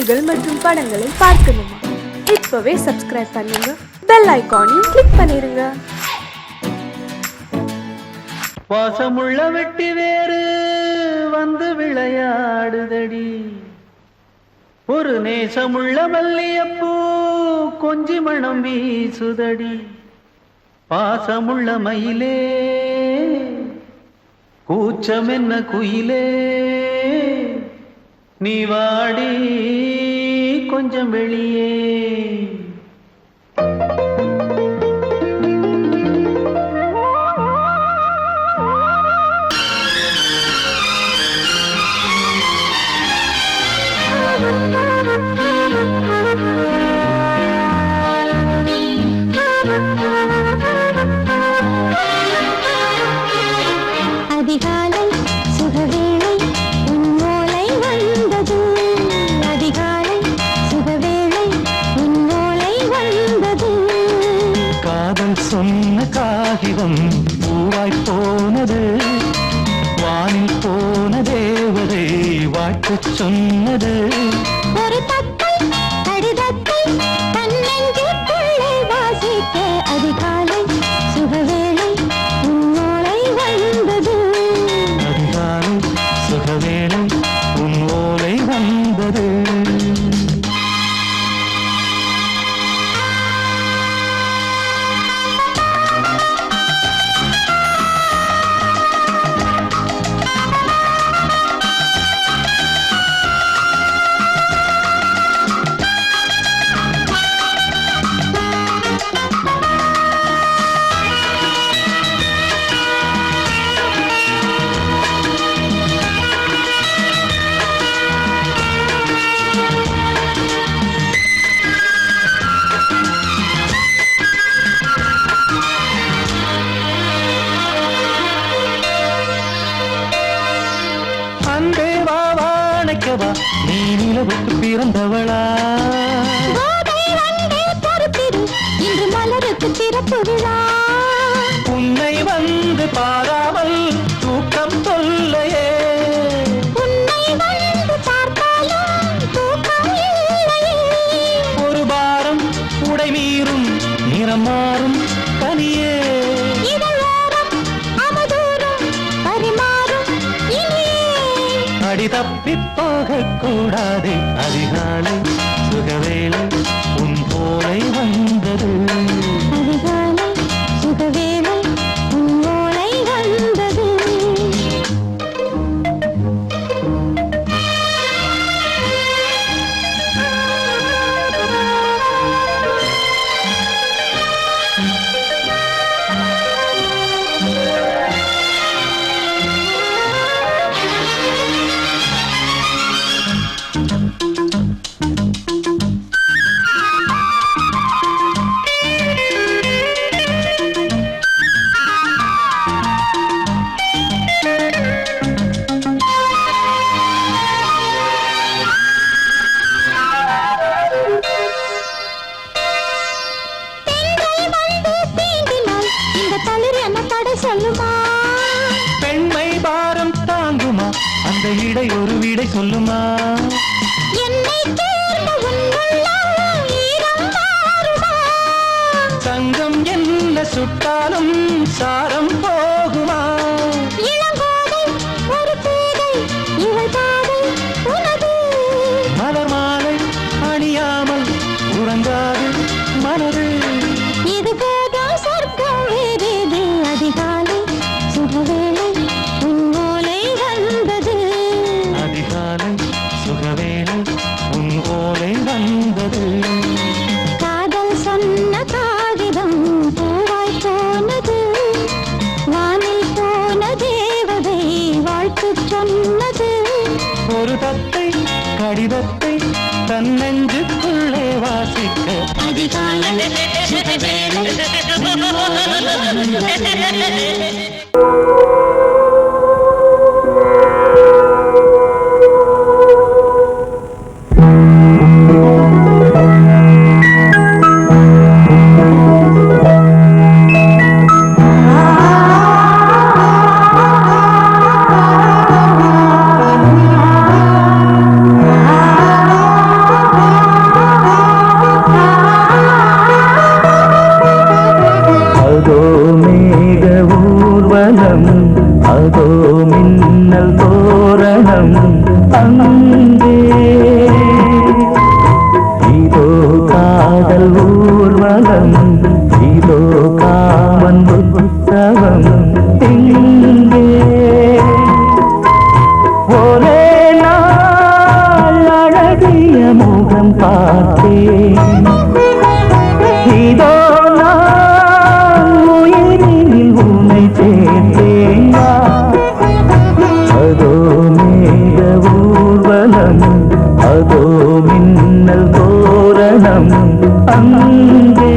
நிகழ்ச்சிகள் மற்றும் படங்களை பார்க்கணுமா? இப்பவே சப்ஸ்கிரைப் பண்ணுங்க, பெல் ஐகானையும் கிளிக் பண்ணிருங்க. வாசமுள்ள வெட்டி வேறு வந்து விளையாடுதடி, ஒரு நேசமுள்ள மல்லியப்பூ கொஞ்சி மணம் வீசுதடி. பாசமுள்ள மயிலே கூச்சம் என்ன குயிலே, நீ வாடி கொஞ்சம் வெளியே. அதிகாலை சுகவேளை உன்னோலை வந்தது, அதிகாலை சுகவேளை உன்னோலை வந்தது. காதல் சொன்ன காகிதம் பூவாய் போனது, வானில் போன தேவதை வாழ்த்து சொன்னது. ஒரு தத்தை கடிதத்தை தன்னெஞ்சுக்குள்ளே வாசிக்க, அதிகாலை சுகவேளை உன்னோலை வந்தது, அதிகாலை சுகவேளை உன் ஓலை வந்தது. அன்பே வா வாழைக்கவா, நீ நிலவுக்கு பிறந்தவளா? கோதை வந்தே பொறுத்திரு, இன்று மலருக்கு திறப்பு விழா. உன்னை வந்து பாராமல் தூக்கம் சொல்லையே, உன்னை வந்து பார்த்தாலும் தூக்கம் இல்லையே. ஒரு பாரம் உடை மீறும் நிறம் மாறும் தனியே. இதழோரம் அவதூறும் பரிமாறும் இனியே. அடி தப்பி போகக் கூடாதே, அதிகாலை சுகவேளை உன் போலை வந்தது, அதிகாலை சுகவேளை உன்னோலை வந்தது. சொல்லுமா பெண்மை பாரம் தாங்குமா, அந்த இடை ஒரு விடை சொல்லுமா? என்னை தேர்ந்த உன்னுள்ளம் ஈரம் மாறுமா? தங்கம் என்ன சுட்டாலும் சாரம் போகுமா? இளங்கோதை ஒரு பேதை, இவள் பாதை உனது. மலர் மாலை அணியாமல் உறங்காது மனது. இது போதும் சொர்க்கம் வேறேது, அதிகாலை சுகவேளை உன்னோலை வந்தது, அதிகாலை சுகவேளை உன் ஓலை வந்தது. காதல் சொன்ன காகிதம் பூவாய் போனது, வானில் போன தேவதை வாழ்த்து சொன்னது. ஒரு தத்தை கடிதத்தை தன்னெஞ்சுக்குள்ளே வாசிக்க, அதிகாலை சுகவேளை உன் ஓலை வந்தது. முகம் பார்த்தேன். இதோ நான் உயிரினில் உன்னை சேர்த்தேன். அதோ மேக ஊர்வலம், அதோ மின்னல் தோரணம் அங்கே.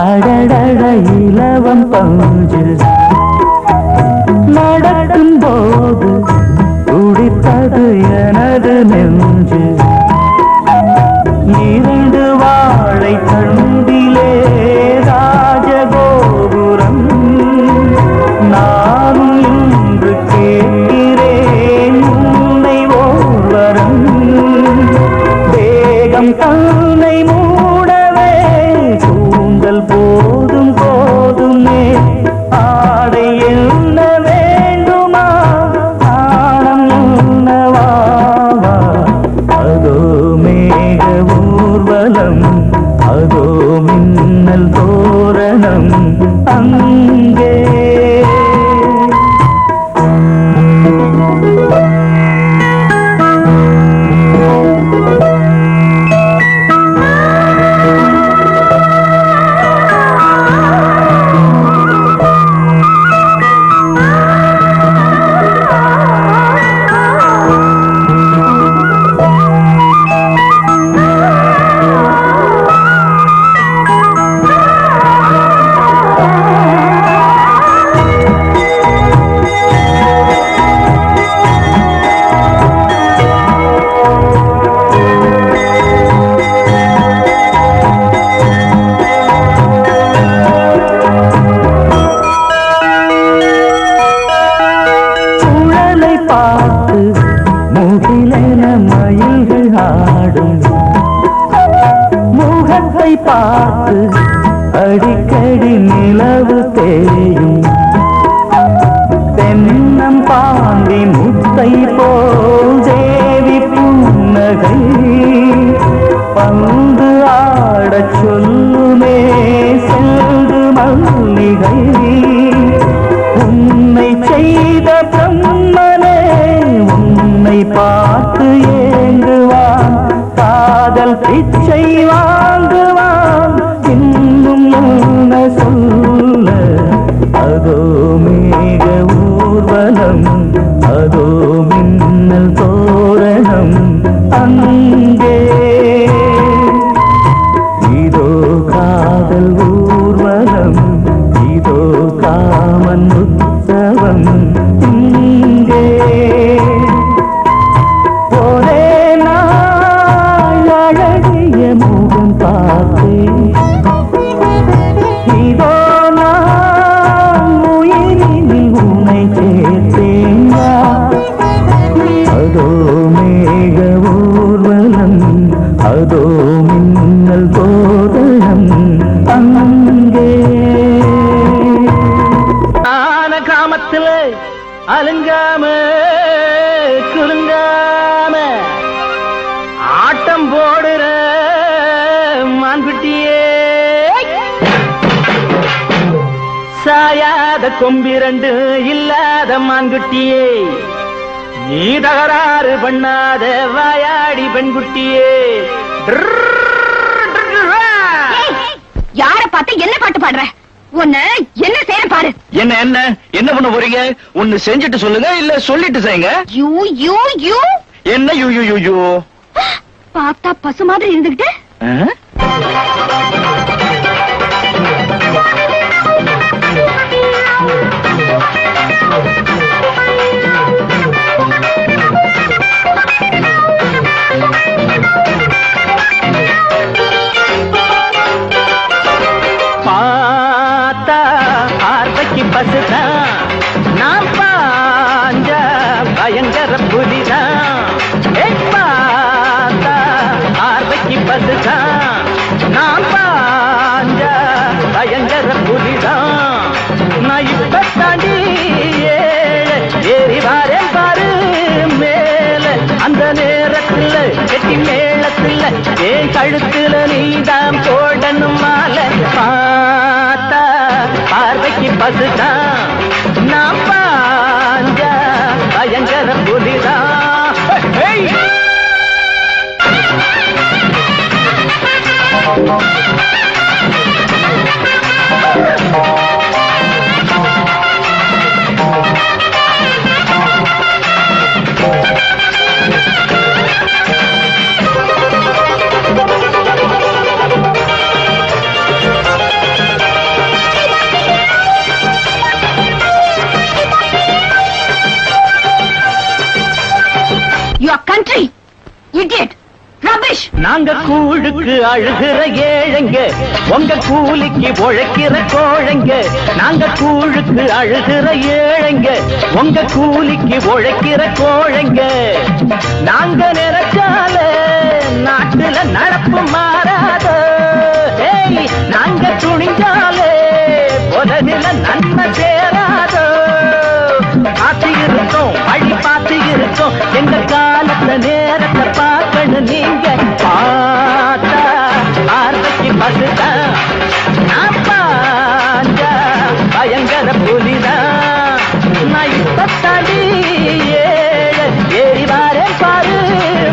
அடடட இலவம் பஞ்சு நடக்கும் போது துடித்தது எனது நெஞ்சு. இரண்டு வாழை தண்டிலே ராஜகோபுரம். நானும் இன்று கேட்கிறேன் உன்னை ஓர்வரம். தேகம் தன்னை மூடவே கூந்தல் போதும் போதுமே. ஆடை என்ன வேண்டுமா, ஆடம் என்னவாவா. அதோ மேக ஊர்வலம், அதோ மின்னல் தோரணம் அங்கே. பார்த்து முகிலென மயில்கள் ஆடும். முகத்தை பார்த்து அடிக்கடி நிலவு தேயும். தென்னம் பாண்டி முத்தை போல் தேவி புன்னகை. பந்து ஆடச் சொல்லுமே செல்து மல்லிகை. உன்னை செய்த பிரம்மனே உன்னை பார்த்து ஏங்குவான். காதல் பிச்சை வாங்குவான். இன்னும் என்ன சொல்ல. அதோ மேக ஊர்வலம், அதோ மின்னல் தோரணம் அங்கே. இதோ காதல் ஊர்வலம், இதோ காமன் உற்சவம் இங்கே. ஒரே நாள் அழகிய முகம் பார்த்தேன். இதோ நான் உயிரினில் உன்னை சேர்த்தேன். அதோ மேக ஊர்வலம், அதோ மின்னல் தோரணம் அங்கே. காமத்தில் அலுங்காம குலுங்காம ஆட்டம் போடுற மான்குட்டியே. சாயாத கொம்பிரண்டு இல்லாத மான்குட்டியே. நீ தகராறு பண்ணாத வாயாடி பெண்குட்டியே. யார பார்த்து என்ன பாட்டு பாடுற? உன்னை என்ன செய்ய பாரு. என்ன என்ன என்ன பண்ண போறீங்க? ஒன்னு செஞ்சுட்டு சொல்லுங்க, இல்ல சொல்லிட்டு செய்யுங்க. யூ யூ யூ என்ன யூ யூ யூ யூ? பார்த்தா பசு மாதிரி இருந்துகிட்டு. நேரத்துல கெட்டி மேளத்துல ஏன் கழுத்துல நீதான் போடணும் மாலை பார்த்தா பார்வைக்கு பசுதான் நான் பாஞ்சா பயங்கர புலிதான் Your country, idiot, rubbish. நாங்க கூழுக்கு அழுகிற ஏழைங்க உங்க கூலிக்கு உழைக்கிற கோழைங்க நாங்க கூழுக்கு அழுகிற ஏழைங்க உங்க கூலிக்கு உழைக்கிற கோழைங்க நாங்க நினைச்சால நாட்டுல நடப்பு மாறாத நாங்க துணிஞ்சாலே உலகில நன்மை சேராதோ பார்த்து இருக்கோம் வழி பார்த்து இருக்கோம் எங்க காலத்தை நேரத்தை பார்க்கணும் நீங்க பார்த்தா பார்வைக்கு பசுதான் நான் பாஞ்சா பயங்கர புலிதான் நான் இப்ப தடி ஏறி வாரேன் பாரு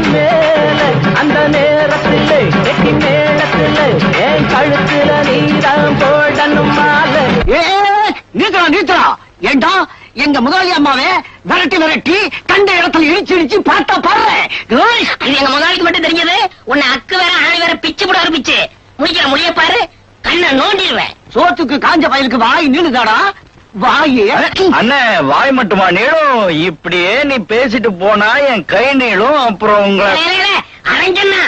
மேல அந்த நேரத்தில் கெட்டி மேளத்தில் என் கழுத்துல நீதான் போடணும் மாலை நீத்தரா ஏண்டா எங்க முதலாளி அம்மாவே விரட்டி கண்ட இடத்துல இடிச்சு பார்த்தா பாரு இது எங்க முதலாளிக்கு மட்டும் தெரிஞ்சது உன்னை அக்கு வேற ஆணி வேற பிச்சு போட ஆரம்பிச்சு முடிய பாரு கண்ணை நோண்டிடுவேன் சோத்துக்கு காஞ்ச பயலுக்கு வாய் நீளுதாடா வாயே அண்ணே வாய் மட்டுமா நீளும் இப்படியே நீ பேசிட்டு போனா என் கை நீளும் அப்புறம் உங்க அரஞ்சண்ணா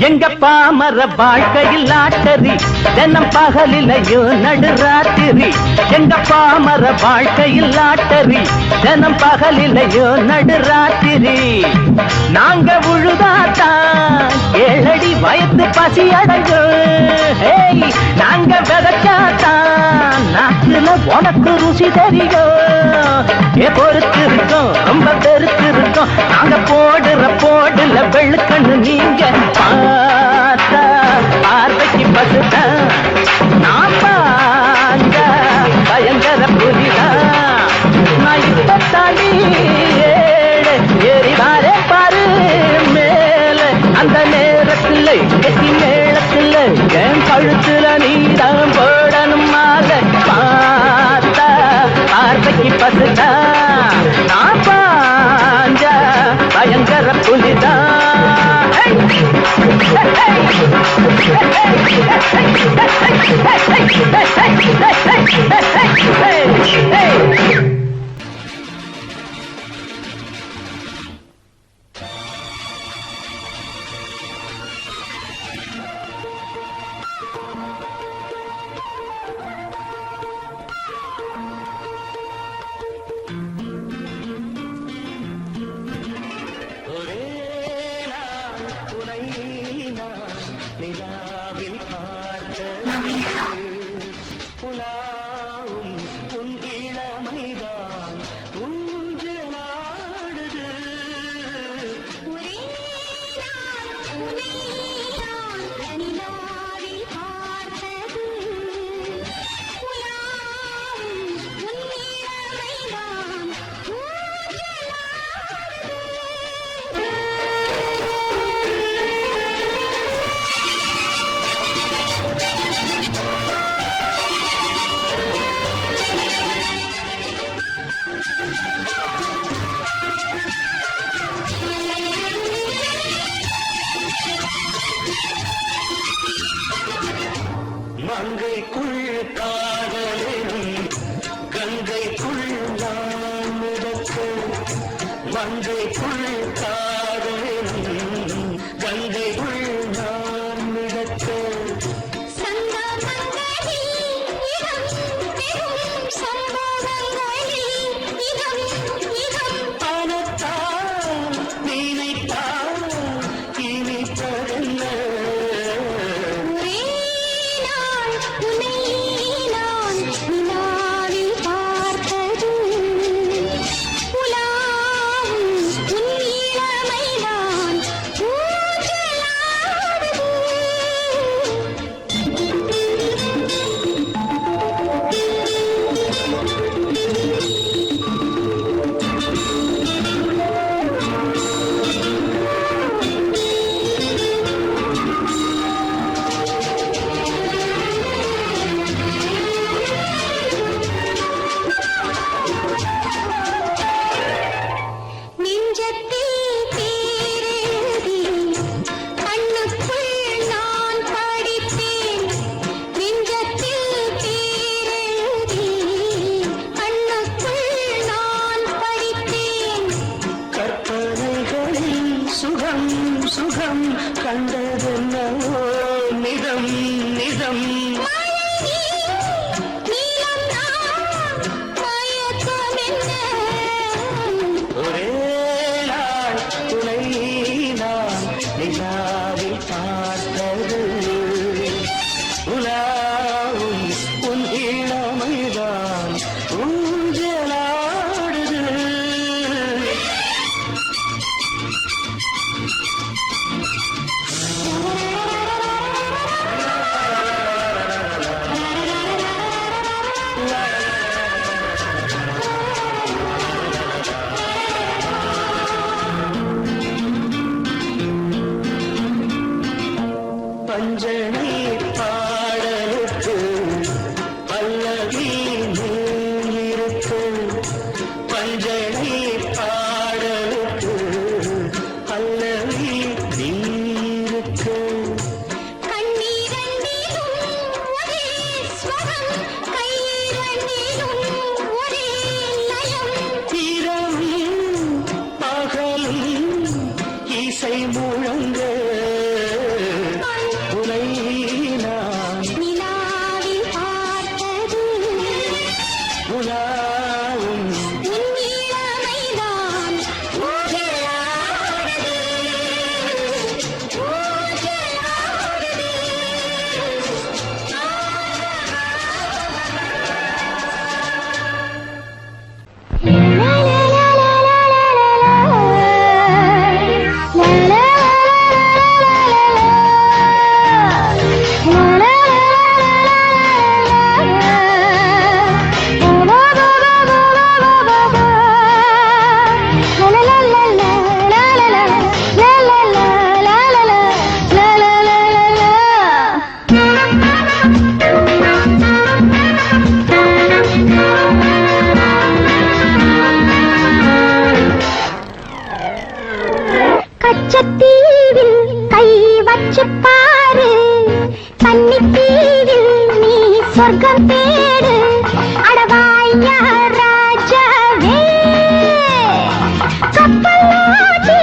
எங்க பாமர வாழ்க்கையில் ஆட்டரி தினம் பகலிலையும் நடுராத்திரி எங்க பாமர வாழ்க்கையில் ஆட்டரி தினம் பகலிலையும் நடுராத்திரி நாங்க உழுதாத்தான் ஏழடி வயத்து பசி அடையும் நாங்க விதைச்சாத்தான் நாட்டுல உனக்கு ருசி தெரியும் பொறுத்து இருக்கோம் ரொம்ப பெருத்து இருக்கோம் நாங்க போடுல வெள்ளுக்கண்ணு நீங்க பார்த்தா பார்வைக்கு பசுதான் நான் பாஞ்ச பயங்கர புலிதான் நான் இப்ப தடி ஏறி வாரே பாரு மேல அந்த நேரத்தில் கெட்டி மேளத்தில் என் கழுத்துல நீதான் போடணும் மாலை பார்த்தா பார்வைக்கு பசுதான் நான் பாஞ்ச பயங்கர புலிதான் மங்கைக்குள் காதலும் கங்கைக்குள் நான் மிதக்க மங்கைக்குள் காதலும் கங்கைக்குள் நான் மிதக்க பணத்தால் நினைத்தால் இனிப்பதென்ன தேடு அடவாயா ராஜாவே கப்பலோட்டி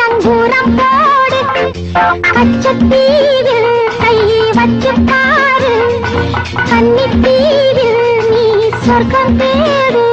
நங்கூரம் போடு கச்சத்தீவில் கை வச்சு பாரு கன்னித்தீவில் நீ சொர்க்கம் தேடு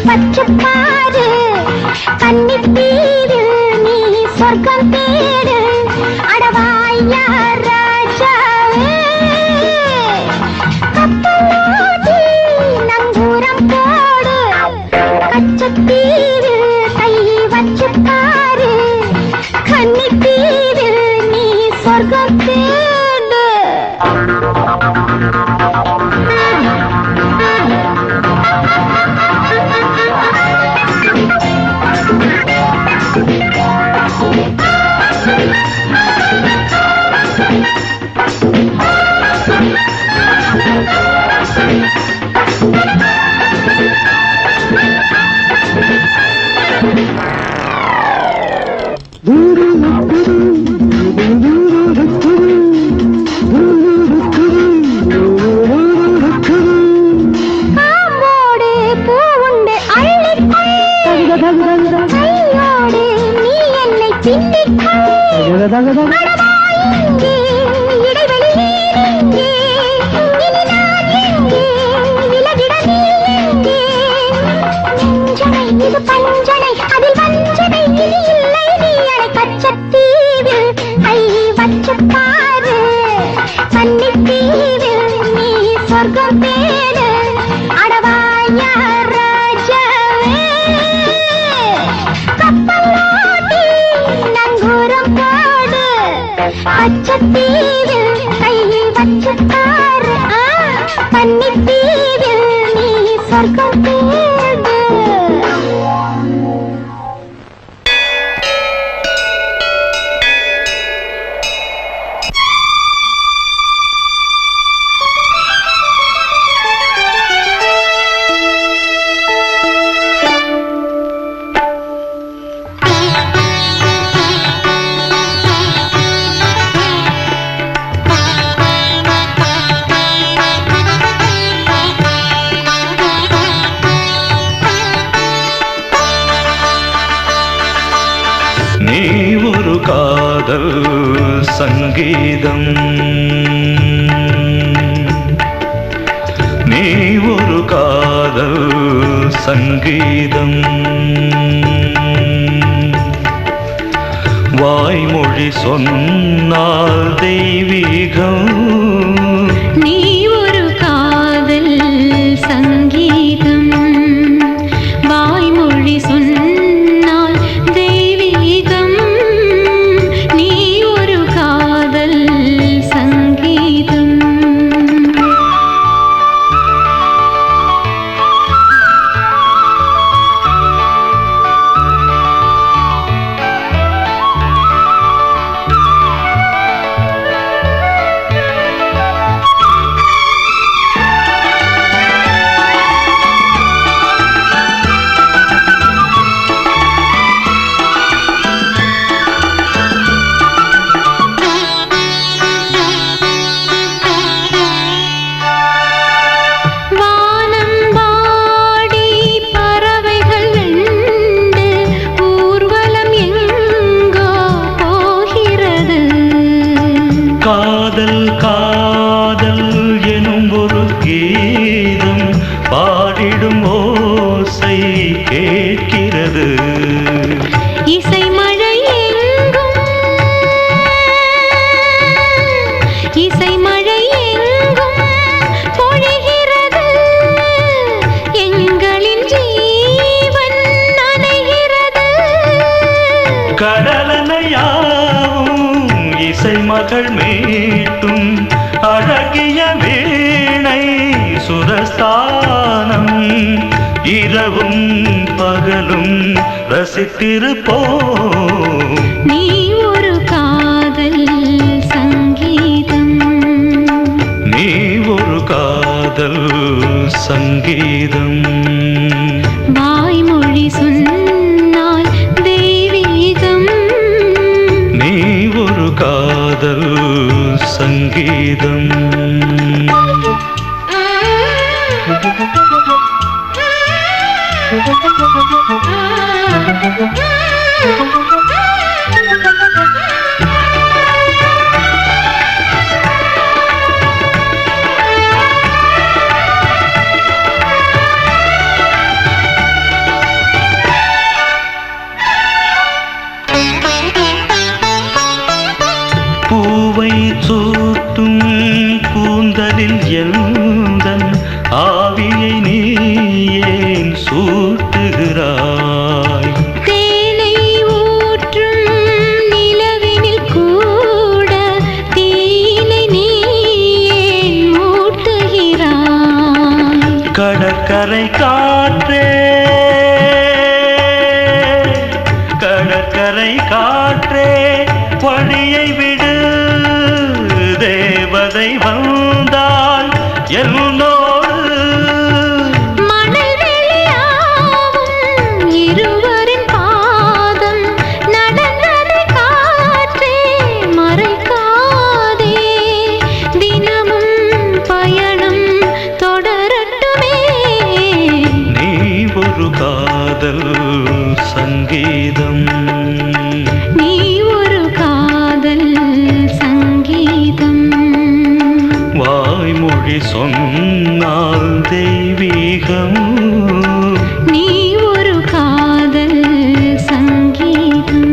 பச்சப்பாரு கன்னித்தீவில் நீ சொர்க்கம் தேடு அடவாயா ராஜாவே கப்பலோட்டி நங்கூரம் போடு கச்சத்தீவில் கை வச்சு பாரு கன்னித்தீவில் நீ சொர்க்கம் தேடு பச்சத்தீவில் கை வச்சு பாரு கன்னித்தீவில் நீ சொர்க்கம் தேடு சங்கீதம் நீ ஒரு காதல் சங்கீதம் வாய்மொழி சொன்னால் தெய்வீகம் நீ ஒரு காதல் சங்கீதம் வாய்மொழி சொன்னால் தெய்வீகம் நீ ஒரு காதல் சங்கீதம் பொழிகிறது. இசை மழை எங்கும் இசை மழை எங்கும் பொழிகிறது. எங்களின் ஜீவன் நனைகிறது. கடலனையாவும் இசை மகள் மீட்டும் அழகிய வீணை சுரஸ்தானம். இரவும் பகலும் ரசித்திருப்போம். நீ ஒரு காதல் சங்கீதம். நீ ஒரு காதல் சங்கீதம். வாய்மொழி சொன்னால் தெய்வீகம். நீ ஒரு காதல் சங்கீதம். பூவை சூட்டும் கூந்தலில் எந்தன் ஆவியை நீ ஏன் சூட்டுகிறாய்? தேனை ஊற்றும் நிலவினில் கூட தீனை நீ ஏன் மூட்டுகிறாய்? கடற்கரை காற்றே, கடற்கரை காற்றே வழியை விடு. தேவதை வந்தால் என்னோடு மணல் வெளியாகும் இருவரின் பாதம் நடந்ததை காற்றே மறைக்காதே. தினமும் பயணம் தொடரட்டுமே. நீ ஒரு காதல் சங்கீதம். நீ ஒரு காதல் சங்கீதம். வாய்மொழி சொன்னால் தெய்வீகம். நீ ஒரு காதல் சங்கீதம்.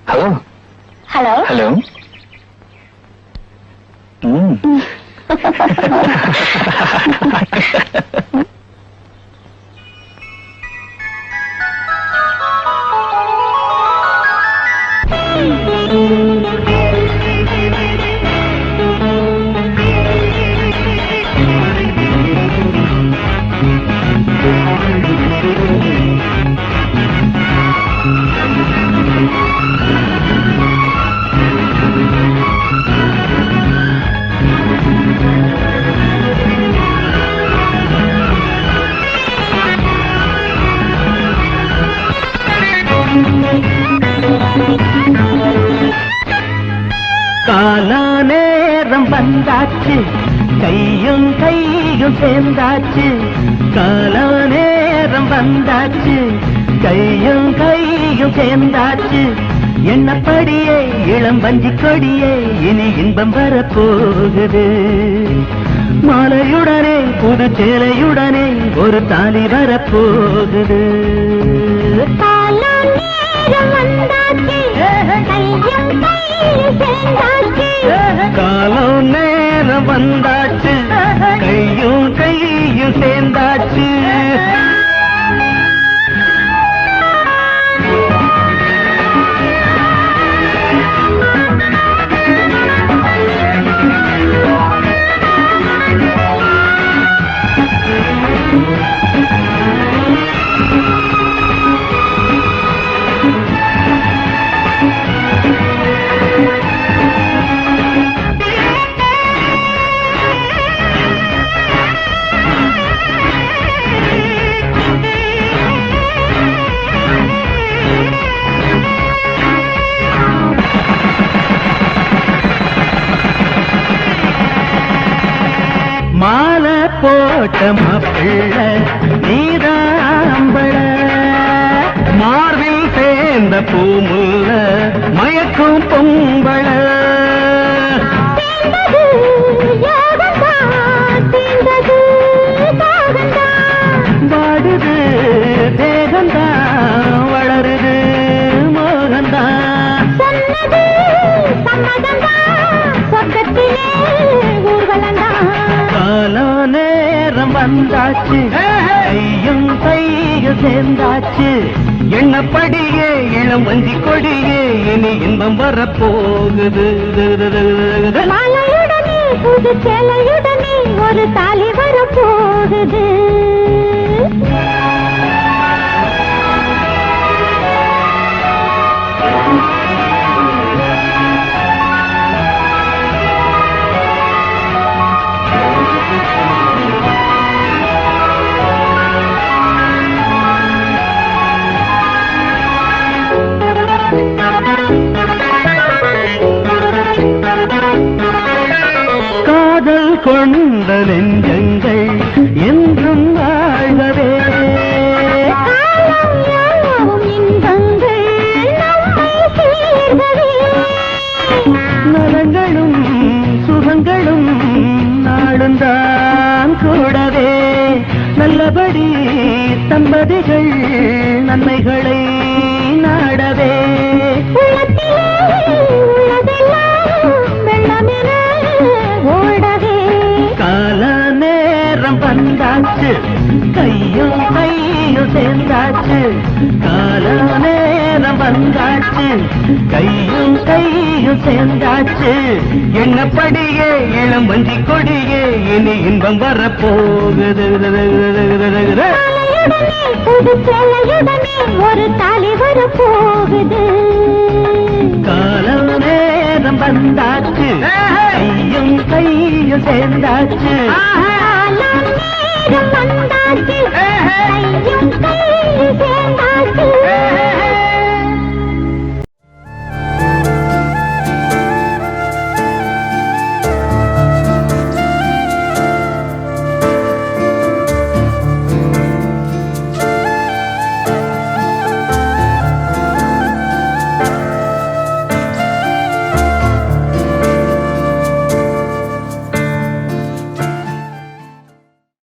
Hello hello hello. காலா நேரம் வந்தாச்சு, கையும் கையும் சேர்ந்தாச்சு. காலா நேரம் வந்தாச்சு, கையும் கையும் சேர்ந்தாச்சு. எண்ணப்படியே இளம் வஞ்சி கொடியே இனி இன்பம் வரப்போகுது. மாலையுடனே புது சேலையுடனே ஒரு தாலி வரப்போகுது. காலம் நேரம் வந்தாச்சு, கையும் கையும் சேர்ந்தாச்சு. போட்ட மாப்பிள்ள நீதாம்பள மார்பில் சேர்ந்த பூமுல்ல மயக்கும் பொம்பள வாடுது தேகந்தான் வளருது மோகந்தான் காலோ நேரம் வந்தாச்சு கையும் கையும் சேர்ந்தாச்சு எண்ணப்படியே இளம் வஞ்சி கொடியே இனி இன்பம் வரப்போகுது மாலையுடனே புது சேலையுடனே ஒரு தாலி வரப்போகுது காதல் கொண்ட நெஞ்சங்கள் என்றும் வாழ்கவே நலங்களும் சுகங்களும் நாளுந்தான் கூடவே நல்லபடி தம்பதிகள் நன்மைகளை நாடவே கால நேரம் வந்தாச்சு கையும் கையும் சேர்ந்தாச்சு கால நேரம் வந்தாச்சு கையும் கையும் சேர்ந்தாச்சு எண்ணப்படியே இளம் வஞ்சி கொடியே இனி இன்பம் வரப்போகுது புது சேலையுடனே ஒரு தாலி வரப்போகுது காலம் நேரம் வந்தாச்சு கையும் கையும் சேர்ந்தாச்சு காலம் நேரம் வந்தாச்சு கையும் கையும் சேர்ந்தாச்சு